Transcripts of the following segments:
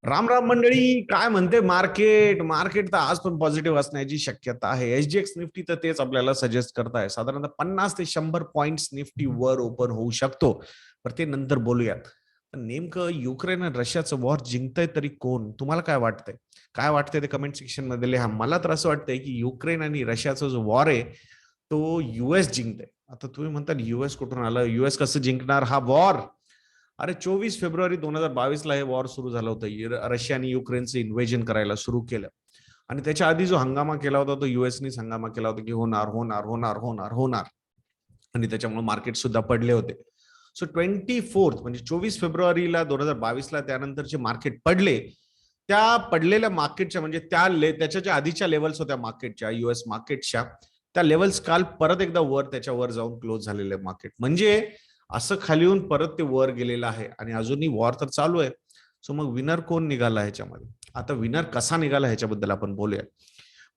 राम राम मंडळी, काय म्हणते मार्केट? मार्केट तर आज पण पॉझिटिव्ह असण्याची शक्यता आहे. एसजीएक्स निफ्टी तर तेच आपल्याला सजेस्ट करताय. साधारणतः 50 ते 100 पॉइंट्स निफ्टी वर ओपन होऊ शकतो. पण ते नंतर बोलूयात. पण नेमकं युक्रेन आणि रशियाचं वॉर जिंकतंय तरी कोण? तुम्हाला काय वाटतंय? काय वाटतंय ते कमेंट सेक्शन मध्ये लिहा. मला तर असं वाटतंय की युक्रेन आणि रशियाचा जो वॉर आहे तो युएस जिंकतंय. आता तुम्ही म्हणता युएस कुठून आलं? युएस कसं जिंकणार हा वॉर? अरे 24 फेब्रुवारी 2022 ला हे वॉर सुरू झालं होतं. रशियाने युक्रेनचं इन्व्हेजन करायला सुरू केलं. आणि त्याच्या आधी जो हंगामा केला होता तो युएसनीच हंगामा केला होता की होणार होणार होणार होणार होणार. आणि त्याच्यामुळे मार्केट सुद्धा पडले होते. सो 24 म्हणजे 24 फेब्रुवारीला 2022ला त्यानंतरचे मार्केट पडले. त्या पडलेल्या मार्केटच्या म्हणजे त्याच्या ज्या आधीच्या लेवल्स होत्या मार्केटच्या, युएस मार्केटच्या, त्या लेवल्स काल परत एकदा त्याच्यावर जाऊन क्लोज झालेले मार्केट. म्हणजे असं खाली येऊन परत ते वर गेलेलं आहे आणि अजूनही वॉर तर चालू आहे. सो मग विनर कोण निघाला ह्याच्यामध्ये? आता विनर कसा निघाला ह्याच्याबद्दल आपण बोलूया.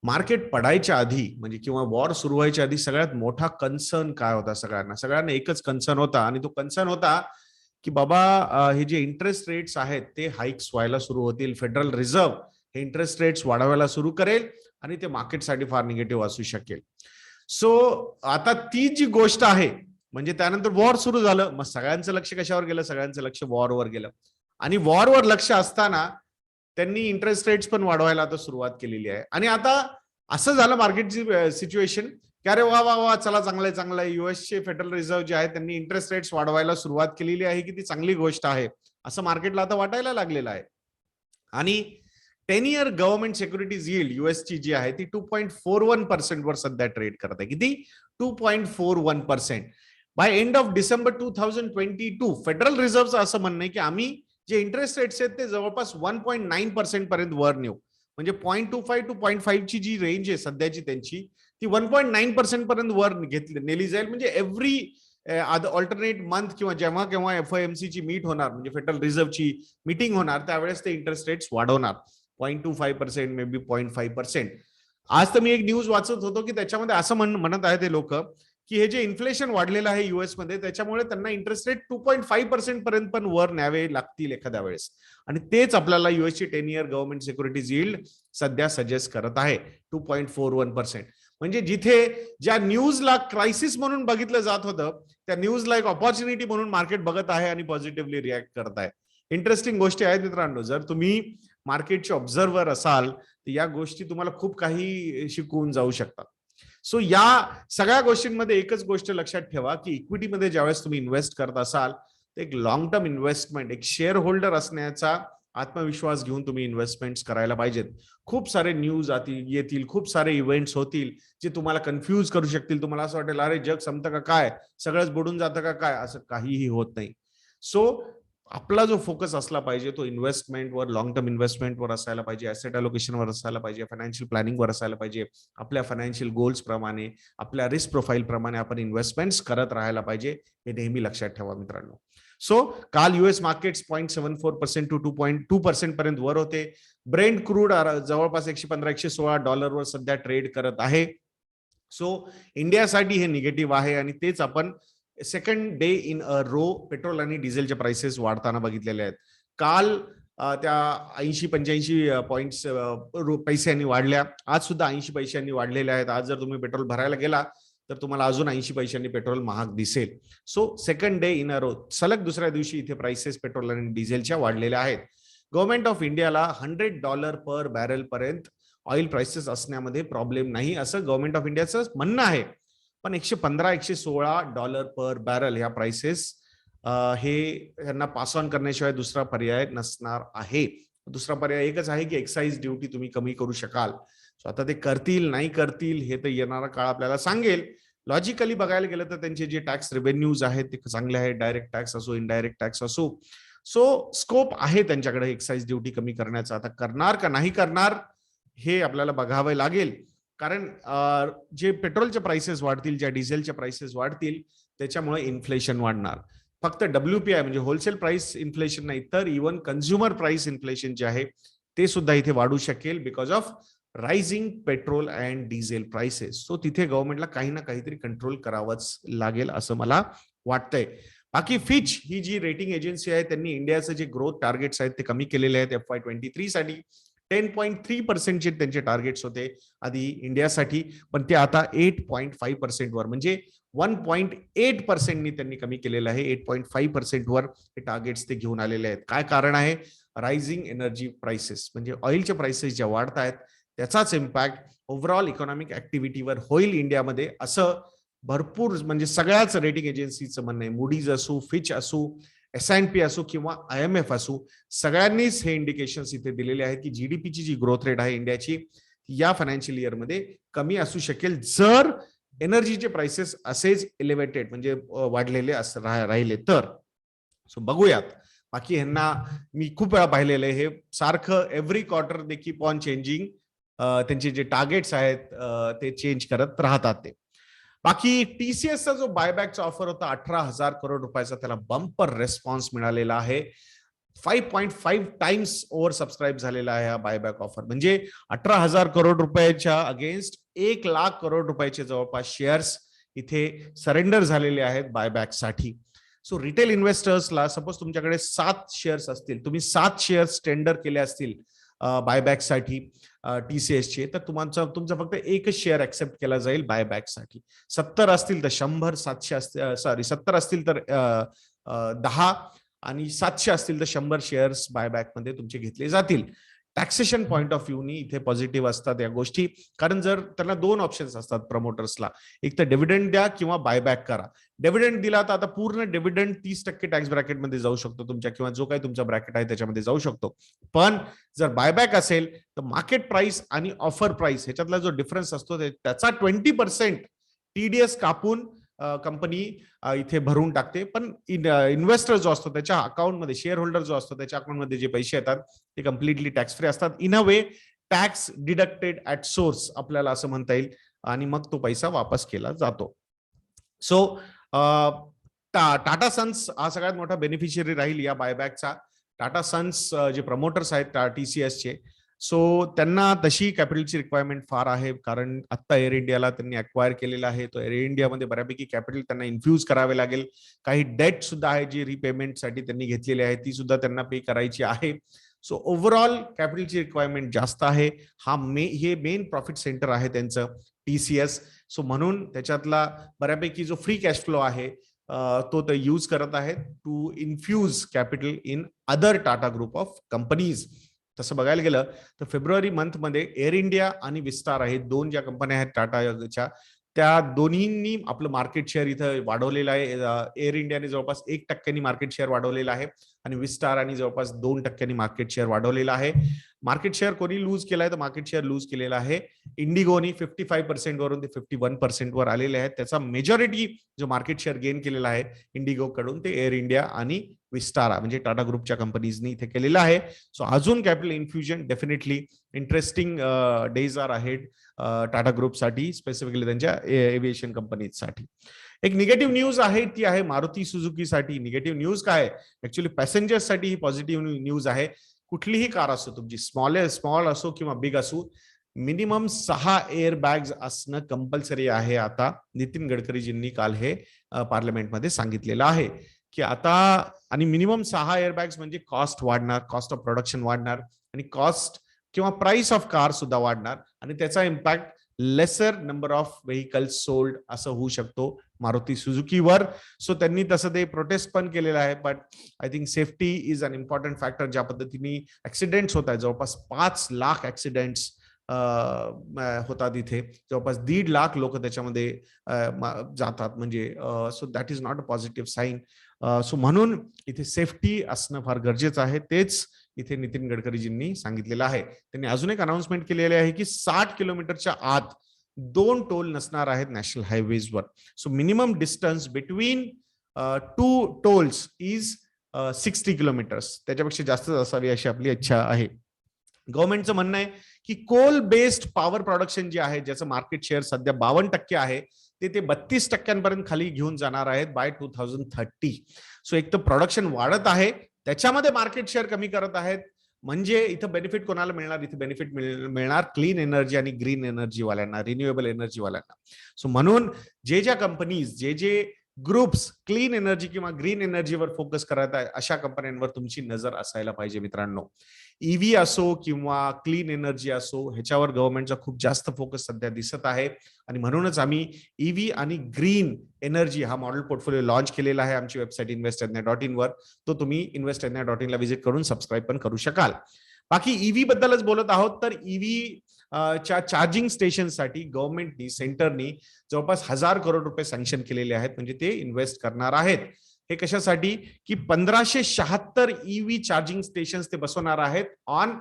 मार्केट पडायच्या आधी म्हणजे किंवा वॉर सुरू व्हायच्या आधी सगळ्यात मोठा कन्सर्न काय होता? सगळ्यांना एकच कन्सर्न होता आणि तो कन्सर्न होता की बाबा हे जे इंटरेस्ट रेट्स आहेत ते हाईक्स व्हायला सुरू होतील. फेडरल रिझर्व्ह हे इंटरेस्ट रेट्स वाढवायला सुरू करेल आणि ते मार्केटसाठी फार निगेटिव्ह असू शकेल. सो आता ती जी गोष्ट आहे म्हणजे त्यानंतर वॉर सुरू झालं. मग सगळ्यांचं लक्ष कशावर गेलं? सगळ्यांचं लक्ष वॉरवर गेलं. आणि वॉरवर लक्ष असताना त्यांनी इंटरेस्ट रेट्स पण वाढवायला आता सुरुवात केलेली आहे. आणि आता असं झालं मार्केटची सिच्युएशन की अरे वा वा वा, चला चांगलंय चांगलंय. युएसचे फेडरल रिझर्व्ह जे आहे त्यांनी इंटरेस्ट रेट्स वाढवायला सुरुवात केलेली आहे की ती चांगली गोष्ट आहे असं मार्केटला आता वाटायला लागलेलं आहे. आणि 10 इयर गव्हर्नमेंट सिक्युरिटीज यील्ड युएसची जी आहे ती 2.41% वर सध्या ट्रेड करत आहे. किती? 2.41%. By end of December 2022 federal रिझर्व्हचं असं म्हणणं आहे की आम्ही जे इंटरेस्ट रेट्स आहेत ते जवळपास 1.9% पर्यंत वर नेऊ. म्हणजे 0.25 टू 0.5 ची जी रेंज आहे सध्याची त्यांची ती 1.9% पर्यंत वर नेली जाईल. म्हणजे एव्हरी ऑल्टरनेट मंथ किंवा जेव्हा केव्हा एफओएमसी ची मीट होणार म्हणजे फेडरल रिझर्व्हची मीटिंग होणार त्यावेळेस ते इंटरेस्ट रेट्स वाढवणार. 0.25% मे बी 0.5%. आज तर मी एक न्यूज वाचत होतो की त्याच्यामध्ये असं म्हणत आहे ते लोक की हे जे इन्फ्लेशन वाढलेलं आहे युएस मध्ये त्याच्यामुळे त्यांना इंटरेस्ट रेट 2.5% पर्यंत पण वर न्यावे लागतील एखाद्या वेळेस. आणि तेच आपल्याला युएसची 10 इयर गव्हर्नमेंट सिक्युरिटीज यील्ड सध्या सजेस्ट करत आहे 2.41%. म्हणजे जिथे ज्या न्यूजला क्रायसिस म्हणून बघितलं जात होतं त्या न्यूजला एक ऑपॉर्च्युनिटी म्हणून मार्केट बघत आहे आणि पॉझिटिव्हली रिॲक्ट करत आहे. इंटरेस्टिंग गोष्टी आहेत मित्रांनो. जर तुम्ही मार्केटचे ऑब्झर्व्हर असाल तर या गोष्टी तुम्हाला खूप काही शिकवून जाऊ शकतात. सो या सगळ्या गोष्टींमध्ये एकच गोष्ट लक्षात ठेवा की इक्विटीमध्ये ज्यावेळेस तुम्ही इन्व्हेस्ट करत असाल तर एक लॉंग टर्म इन्व्हेस्टमेंट, एक शेअर होल्डर असण्याचा आत्मविश्वास घेऊन तुम्ही इन्व्हेस्टमेंट्स करायला पाहिजेत. खूप सारे न्यूज येतील, खूप सारे इव्हेंट्स होतील जे तुम्हाला कन्फ्यूज करू शकतील. तुम्हाला असं वाटेल अरे जग संपतं का काय, सगळंच बुडून जातं का काय? असं काहीही होत नाही. सो आपला जो फोकस असला पाहिजे तो इन्व्हेस्टमेंटवर, लॉंग टर्म इन्व्हेस्टमेंटवर असायला पाहिजे, ऍसेट अलोकेशनवर असायला पाहिजे, फायनान्शियल प्लॅनिंगवर असायला पाहिजे. आपल्या फायनान्शियल गोल्स प्रमाणे, आपल्या रिस्क प्रोफाईल प्रमाणे आपण इन्व्हेस्टमेंट्स करत राहायला पाहिजे. हे नेहमी लक्षात ठेवा मित्रांनो. सो काल युएस मार्केट्स 0.74% टू 2.2% पर्यंत वर होते. ब्रेंट क्रूड जवळपास $115-116 वर सध्या ट्रेड करत आहे. सो इंडियासाठी हे निगेटिव्ह आहे आणि तेच आपण second day in a row petrol आणि डिझेलचे प्राइसेस वाढताना बघितलेले आहेत. काल त्या 80-85 पॉइंट्स पैशांनी वाढल्या. आज सुद्धा 80 पैशांनी वाढलेल्या आहेत. आज जर तुम्ही पेट्रोल भरायला गेला तर तुम्हाला अजून 80 पैशांनी पेट्रोल महाग दिसेल. So second day in a row सलग दुसऱ्या दिवशी इथे प्राइसेस पेट्रोल आणि डिझेलच्या वाढलेल्या आहेत. गव्हर्नमेंट ऑफ इंडियाला $100 पर बॅरल पर्यंत ऑइल प्राइसेस असण्यामध्ये प्रॉब्लेम नाही असं गव्हर्नमेंट ऑफ इंडियाचं म्हणणं आहे. पण $115-116 पर बॅरल ह्या प्राइसेस हे यांना पास ऑन करण्याशिवाय दुसरा पर्याय नसणार आहे. दुसरा पर्याय एकच आहे की एक्साइज ड्युटी तुम्ही कमी करू शकाल. सो आता ते करतील नाही करतील हे तर येणारा काळ आपल्याला सांगेल. लॉजिकली बघायला गेलं तर त्यांचे जे टॅक्स रेव्हेन्यूज आहेत ते चांगले आहेत. डायरेक्ट टॅक्स असो, इनडायरेक्ट टॅक्स असो. सो स्कोप आहे त्यांच्याकडे एक्साइज ड्युटी कमी करण्याचा. आता करणार का नाही करणार हे आपल्याला बघावं लागेल. कारण जे पेट्रोलचे प्राइसेस वाढतील, ज्या डिझेलच्या प्राइसेस वाढतील त्याच्यामुळे इन्फ्लेशन वाढणार. फक्त डब्ल्यूपीआय म्हणजे होलसेल प्राइस इन्फ्लेशन नाही तर इव्हन कन्झ्युमर प्राइस इन्फ्लेशन जे आहे ते सुद्धा इथे वाढू शकेल because of rising petrol and diesel prices. So तिथे गव्हर्नमेंटला काही ना काहीतरी कंट्रोल करावंच लागेल असं मला वाटतंय. बाकी फिच ही जी रेटिंग एजन्सी आहे त्यांनी इंडियाचे जे ग्रोथ टार्गेट्स आहेत ते कमी केलेले आहेत. FY23 साठी 10.3% त्यांचे टार्गेट्स होते आधी इंडियासाठी, पण ते आता 8.5% वर म्हणजे 1.8% त्यांनी कमी केलेलं आहे. 8.5% वर हे टार्गेट्स ते घेऊन आलेले आहेत. काय कारण आहे? रायझिंग एनर्जी प्राइसेस, म्हणजे ऑइलचे प्राइसेस ज्या वाढत आहेत त्याचाच इम्पॅक्ट ओव्हरऑल इकॉनॉमिक ऍक्टिव्हिटीवर होईल इंडियामध्ये, असं भरपूर म्हणजे सगळ्याच रेटिंग एजन्सीचं म्हणणं आहे. मूडीज असू, फिच असू, S&P असू किंवा IMF असू, सगळ्यांनीच हे इंडिकेशन्स इथे दिलेले आहेत की जीडीपीची जी ग्रोथ रेट आहे इंडियाची या फायनान्शियल इयरमध्ये कमी असू शकेल जर एनर्जीचे प्राइसेस असेच एलिव्हेटेड म्हणजे वाढलेले राहिले तर. सो बघूयात. बाकी ह्यांना मी खूप वेळा पाहिलेलं आहे, हे सारखं every quarter they keep on changing त्यांचे जे टार्गेट्स आहेत ते चेंज करत राहतात ते. बाकी टीसीएसचा जो बायबॅकचा ऑफर होता 18,000 करोड रुपयाचा, त्याला बंपर रिस्पॉन्स मिळालेला आहे. 5.5 टाइम्स ओव्हर सबस्क्राईब झालेला आहे हा बायबॅक ऑफर. म्हणजे 18,000 करोड रुपयाच्या अगेन्स्ट 1,00,000 करोड रुपयाचे जवळपास शेअर्स इथे सरेंडर झालेले आहेत बायबॅकसाठी. सो रिटेल इन्व्हेस्टर्सला सपोज तुमच्याकडे 7 शेअर्स असतील, तुम्ही 7 शेअर्स टेंडर केले असतील बायबॅकसाठी टीसीएसचे, तर तुमचा फक्त एकच शेअर ऍक्सेप्ट केला जाईल बायबॅकसाठी. 70 असतील तर 100, 700 असतील, सॉरी 70 असतील तर 10 आणि 700 असतील तर 100 शेअर्स बायबॅक मध्ये तुमचे घेतले जातील. टॅक्सेशन पॉइंट ऑफ व्ह्यूनी इथे पॉझिटिव्ह असतात या गोष्टी, कारण जर त्यांना 2 ऑप्शन्स असतात प्रमोटर्सला, एक तर डिव्हिडंड द्या किंवा बायबॅक करा. डिव्हिडंड दिला तर आता पूर्ण डिव्हिडंड 30% टॅक्स ब्रॅकेटमध्ये जाऊ शकतो तुमच्या, किंवा जो काही तुमचा ब्रॅकेट आहे त्याच्यामध्ये जाऊ शकतो. पण जर बायबॅक असेल तर मार्केट प्राइस आणि ऑफर प्राइस ह्याच्यातला जो डिफरन्स असतो त्याचा 20% TDS कापून कंपनी इथे भरून टाकते. पण इन्व्हेस्टर जो असतो त्याच्या अकाउंटमध्ये, शेअर होल्डर जो असतो त्याच्या अकाउंटमध्ये जे पैसे येतात ते कम्प्लिटली टॅक्स फ्री असतात. In a way tax deducted at source आपल्याला असं म्हणता येईल, आणि मग तो पैसा वापस केला जातो. सो टाटा सन्स हा सगळ्यात मोठा बेनिफिशियरी राहील या बायबॅकचा. टाटा सन्स जे प्रमोटर्स आहेत TCSचे, सो त्यांना तशी कॅपिटलची रिक्वायरमेंट फार आहे, कारण आता एअर इंडियाला त्यांनी अक्वायर केलेला आहे. तो एअर इंडियामध्ये बऱ्यापैकी कॅपिटल त्यांना इन्फ्यूज करावे लागेल. काही डेट सुद्धा आहे जी रिपेमेंटसाठी त्यांनी घेतलेली आहे, ती सुद्धा त्यांना पे करायची आहे. सो ओव्हरऑल कॅपिटलची रिक्वायरमेंट जास्त आहे. हे मेन प्रॉफिट सेंटर आहे त्यांचं TCS. सो म्हणून त्याच्यातला बऱ्यापैकी जो फ्री कॅश फ्लो आहे तो ते यूज करत आहेत to infuse capital in other Tata group of companies. तसं बघायला गेलं तर फेब्रुवारी मंथमध्ये एअर इंडिया आणि विस्टार आहेत, 2 ज्या कंपन्या आहेत टाटाच्या, त्या दोन्हींनी आपलं मार्केट शेअर इथं वाढवलेलं आहे. एअर इंडियाने जवळपास 1% मार्केट शेअर वाढवलेलं आहे आणि विस्टार आणि जवळपास 2% मार्केट शेअर वाढवलेलं आहे. मार्केट शेअर कोणी लूज केलाय तर मार्केट शेअर लूज केलेला आहे इंडिगोनी. 55% वरून ते 51% वर आलेले आहेत. त्याचा मेजॉरिटी जो मार्केट शेअर गेन केलेला आहे इंडिगो कडून ते एअर इंडिया आणि विस्टारा म्हणजे टाटा ग्रुपच्या कंपनीजनी इथे केलेला आहे. सो अजून capital infusion definitely interesting days are ahead Tata ग्रुपसाठी, स्पेसिफिकली त्यांच्या एव्हिएशन कंपनीसाठी. एक निगेटिव्ह न्यूज आहे, ती आहे मारुती सुझुकीसाठी. निगेटिव्ह न्यूज काय आहे? ऍक्च्युअली पॅसेंजर्ससाठी ही पॉझिटिव्ह न्यूज आहे. कुठलीही कार असो तुमची, स्मॉल असो किंवा बिग असो, मिनिमम 6 एअर बॅग्स असणं कंपल्सरी आहे आता. नितीन गडकरीजींनी काल हे पार्लमेंटमध्ये सांगितलेलं आहे की आता, आणि मिनिमम 6 एअर बॅग्स म्हणजे कॉस्ट वाढणार, कॉस्ट ऑफ प्रोडक्शन वाढणार आणि कॉस्ट किंवा प्राइस ऑफ कार सुद्धा वाढणार, आणि त्याचा impact laser number of vehicles sold असं होऊ शकतो मारुती सुझुकीवर. सो त्यांनी तसं ते प्रोटेस्ट पण केलेलं आहे. But I think safety is an important factor. ज्या पद्धतीने ऍक्सिडेंट्स होत आहेत, जवळपास 5 लाख ऍक्सिडेंट्स होतात इथे, जवळपास 1.5 लाख लोक त्याच्यामध्ये जातात, म्हणजे so that is not a positive sign. So म्हणून इथे सेफ्टी असणं फार गरजेचं आहे. तेच इथे नितीन गडकरीजींनी सांगितलेलं आहे. त्यांनी अजून एक अनाउन्समेंट केलेली आहे की 60 किलोमीटरच्या आत 2 टोल नसणार आहेत नॅशनल हायवेजवर. So minimum distance between 2 tolls is 60 kilometers. त्याच्यापेक्षा जास्त असावी अशी आपली इच्छा आहे. गव्हर्नमेंटचं म्हणणं आहे की कोल बेस्ड पॉवर प्रोडक्शन जे आहे, ज्याचं मार्केट शेअर सध्या 52% आहे, ते 32% खाली घेऊन जाणार आहेत बाय 2030. सो एक तर प्रोडक्शन वाढत आहे, त्याच्यामध्ये मार्केट शेअर कमी करत आहेत. म्हणजे इथं बेनिफिट कोणाला मिळणार? इथे बेनिफिट मिळणार क्लीन एनर्जी आणि ग्रीन एनर्जी वाल्यांना, रिन्युएबल एनर्जी वाल्यांना. सो म्हणून ज्या कंपनीज जे ग्रुप्स क्लीन एनर्जी किंवा ग्रीन एनर्जीवर फोकस करत आहे अशा कंपन्यांवर तुमची नजर असायला पाहिजे मित्रांनो. ईव्ही असो किंवा क्लीन एनर्जी असो, ह्याच्यावर गव्हर्नमेंटचा खूप जास्त फोकस सध्या दिसत आहे आणि म्हणूनच आम्ही ईव्ही आणि ग्रीन एनर्जी हा मॉडेल पोर्टफोलिओ लॉन्च केलेला आहे आमची वेबसाईट investindia.in वर. तो तुम्ही investindia.in ला व्हिजिट करून सबस्क्राईब पण करू शकाल. बाकी ईव्ही बद्दलच बोलत आहोत तर ईव्ही च्या चार्जिंग स्टेशनसाठी गव्हर्नमेंटनी सेंटरनी जवळपास 1000 करोड रुपये सँक्शन केलेले आहेत, म्हणजे ते इन्व्हेस्ट करणार आहेत. हे कशासाठी की 1576 ईव्ही चार्जिंग स्टेशन ते बसवणार आहेत on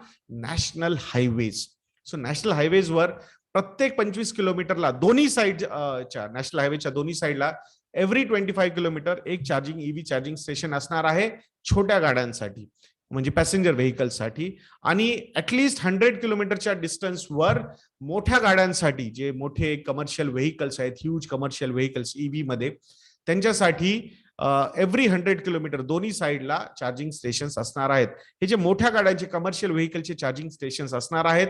national highways. So national हायवेजवर प्रत्येक 25 किलोमीटरला दोन्ही साईडच्या नॅशनल हायवेच्या दोन्ही साईडला एव्हरी 25 किलोमीटर एक चार्जिंग ईव्ही चार्जिंग स्टेशन असणार आहे छोट्या गाड्यांसाठी, म्हणजे पॅसेंजर व्हेकलसाठी, आणि ऍटलिस्ट 100 किलोमीटरच्या डिस्टन्सवर मोठ्या गाड्यांसाठी, जे मोठे कमर्शियल व्हेकल्स आहेत, ह्यूज कमर्शियल व्हेकल्स ईव्ही मध्ये, त्यांच्यासाठी एव्हरी 100 किलोमीटर दोन्ही साईडला चार्जिंग स्टेशन असणार आहेत. हे जे मोठ्या गाड्यांचे कमर्शियल व्हेकलचे चार्जिंग स्टेशन असणार आहेत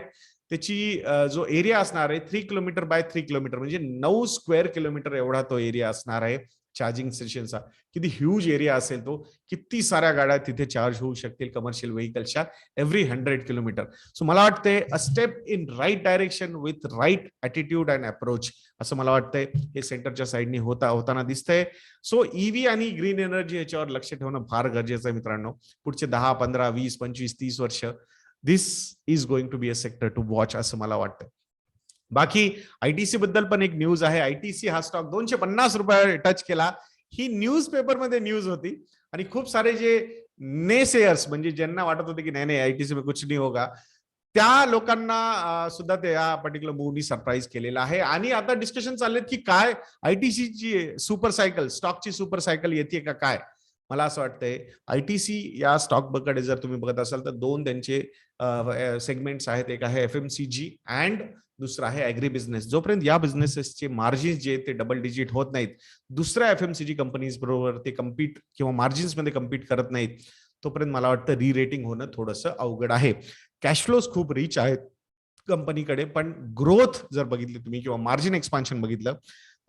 त्याची जो एरिया असणार आहे 3 किलोमीटर बाय 3 किलोमीटर, म्हणजे 9 स्क्वेअर किलोमीटर एवढा तो एरिया असणार आहे चार्जिंग स्टेशनचा. किती ह्यूज एरिया असेल तो, किती साऱ्या गाड्या तिथे चार्ज होऊ शकतील कमर्शियल व्हेकल्सच्या एव्हरी 100 किलोमीटर. सो मला वाटतंय a step in right direction with right attitude and approach, असं मला वाटतंय हे सेंटरच्या साईडनी होताना दिसतंय. सो ईव्ही आणि ग्रीन एनर्जी याच्यावर लक्ष ठेवणं फार गरजेचं आहे मित्रांनो. पुढचे 10, 15, 20, 25, 30 वर्ष this is going to be a sector to watch असं मला वाटतं. बाकी आयटीसी बद्दल पण एक न्यूज आहे. आयटीसी हा स्टॉक 250 रुपये टच केला. ही न्यूज पेपरमध्ये न्यूज होती आणि खूप सारे जे नेसेयर्स, म्हणजे ज्यांना वाटत होते की नाही नाही आयटीसी में कुछ नहीं होगा, त्या लोकांना सुद्धा त्या पर्टिक्युलर मूव्हनी सरप्राईज केलेला आहे. आणि आता डिस्कशन चाललेत की काय आयटीसीची सुपर सायकल, स्टॉकची सुपर सायकल येते का काय. मला असं वाटतंय आयटीसी या स्टॉक कडे जर तुम्ही बघत असाल तर दोन त्यांचे सेगमेंट्स आहेत. एक आहे एफएमसीजी अँड दुसरा आहे ऍग्री बिझनेस. जोपर्यंत या बिझनेसेसचे मार्जिन्स जे ते डबल डिजिट होत नाहीत, दुसऱ्या एफएमसीजी कंपनीज बरोबर ते कम्पीट किंवा मार्जिन्स मध्ये कम्पीट करत नाहीत, तोपर्यंत मला वाटतं री रेटिंग होणं थोडंसं अवघड आहे. कॅश फ्लोज खूप रिच आहेत कंपनीकडे, पण ग्रोथ जर बघितली तुम्ही किंवा मार्जिन एक्सपान्शन बघितलं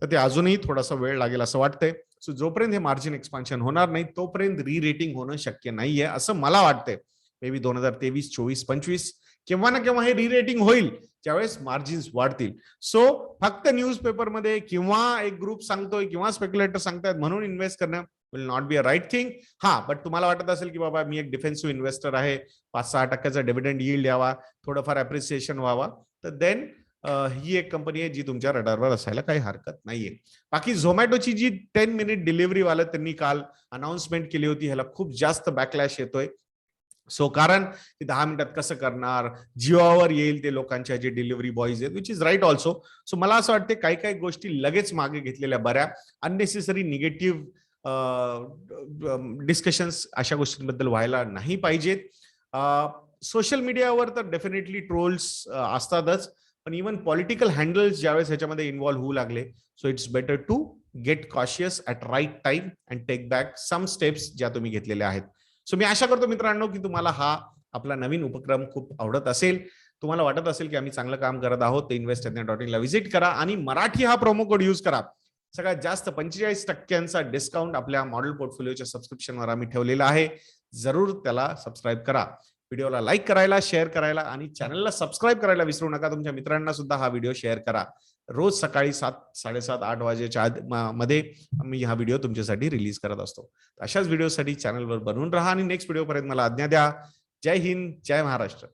तर ते अजूनही थोडासा वेळ लागेल असं वाटतंय. सो जोपर्यंत हे मार्जिन एक्सपान्शन होणार नाही तोपर्यंत री रेटिंग होणं शक्य नाहीये असं मला वाटतंय. मे बी 2023, 24, 25 केव्हा ना केव्हा हे री रेटिंग होईल, ज्यावेळेस मार्जिन्स वाढतील. सो फक्त न्यूज पेपरमध्ये किंवा एक ग्रुप सांगतोय किंवा स्पेक्युलेटर सांगतायत म्हणून इन्व्हेस्ट करणं will not be a right thing. हा, बट तुम्हाला वाटत असेल की बाबा मी एक डिफेन्सिव्ह इन्व्हेस्टर आहे, 5-6% डिव्हिडंड यील्ड यावा, थोडंफार अप्रिसिएशन व्हावा, तर देन ही एक कंपनी आहे जी तुमच्या रडारवर असायला काही हरकत नाहीये. बाकी झोमॅटोची जी 10 मिनिट डिलिव्हरी वाला त्यांनी काल अनाउन्समेंट केली होती, ह्याला खूप जास्त बॅकलॅश येतोय. सो कारण ते 10 मिनिटात कसं करणार, जीवावर येईल ते लोकांच्या जे डिलिव्हरी बॉयज आहेत, which is right also. So मला असं वाटतं काही काही गोष्टी लगेच मागे घेतलेल्या बऱ्या. अननेसेसरी निगेटिव्ह डिस्कशन्स अशा गोष्टींबद्दल व्हायला नाही पाहिजेत. सोशल मीडियावर तर डेफिनेटली ट्रोल्स असतातच, पण इव्हन पॉलिटिकल हँडल्स ज्यावेळेस ह्याच्यामध्ये इन्व्हॉल्व्ह होऊ लागले, so it's better to get cautious at right time and take back some steps ज्या तुम्ही घेतलेल्या आहेत. सो मी आशा करतो मित्रांनो की तुम्हाला हा आपला नवीन उपक्रम खूप आवडत असेल. तुम्हाला वाटत असेल की आम्ही चांगलं काम करत आहोत, तर investindia.in ला व्हिजिट करा आणि मराठी हा प्रोमो कोड यूज करा. सगळ्यात जास्त 45% डिस्काउंट आपल्या मॉडेल पोर्टफोलिओच्या सबस्क्रिप्शनवर आम्ही ठेवलेला आहे. जरूर त्याला सबस्क्राईब करा. व्हिडिओला लाईक करायला, शेअर करायला आणि चॅनलला सबस्क्राईब करायला विसरू नका. तुमच्या मित्रांना सुद्धा हा व्हिडिओ शेअर करा. रोज सकाळी 7, 7:30, 8 वाजेच्या मध्ये मी हा व्हिडिओ तुमच्यासाठी रिलीज करत असतो. अशाच व्हिडिओसाठी चॅनलवर बनवून राहा आणि नेक्स्ट व्हिडिओ पर्यंत मला आज्ञा द्या. जय हिंद, जय महाराष्ट्र.